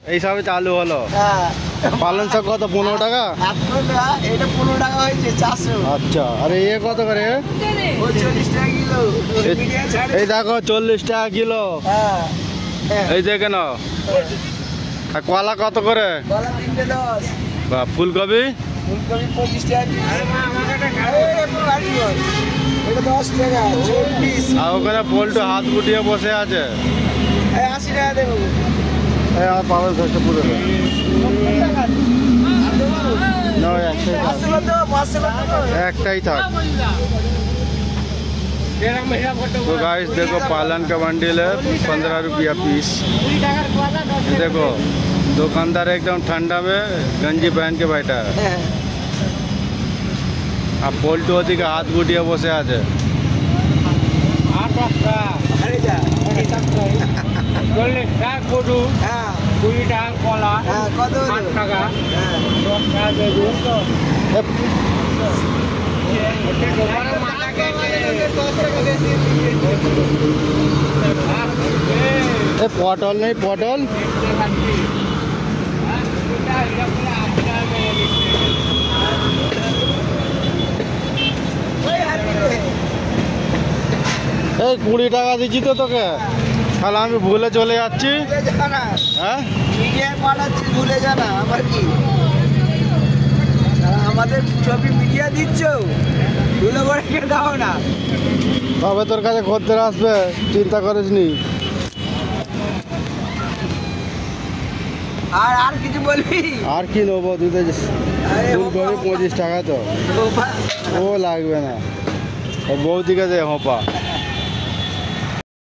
এই সবে চালু হলো। পালং শাক কত? 15 টাকা। এটা 15 টাকা হয়েছে 400। আচ্ছা, আরে এ কত করে? 40 টাকা কিলো। এই দেখো 40 টাকা কিলো। এই দেখে নাও। আর কলা কত করে? কলা 3 টা 10। বা ফুলকপি? ফুলকপি 25 টাকা। এটা 10 টাকা 40। আর ওখানে পল্টু হাত গুটিয়ে বসে আছে। 80 টাকা দেবো। এই আমার পালং শাকটা পুরো না, একটাই থাক। तो गाइस देखो पालन का बंडल है 15 रुपया पीस। देखो दुकानदार एकदम ठंडा में गंजी पहन के बैठा है। अब पोल्टू होती का हाथ गुटिया बसे आते। পটল নেই? পটল এই 20 টাকা দিচ্ছি তো তোকে, তাহলে আমি ভুলে চলে যাচ্ছি। হ্যাঁ ভুলে জানা আমার কি, আমাদের ছবি মিডিয়া দিচ্ছ, ভুলে করে দাও না। তবে তোর কাছে খদ্দের আসবে, চিন্তা করিস নি। আর কিছু বলবি? আর কি নেবো? দুধে ফুলকপি 25 টাকা তো, ও লাগবে না। বৌদিকে দে হোপা।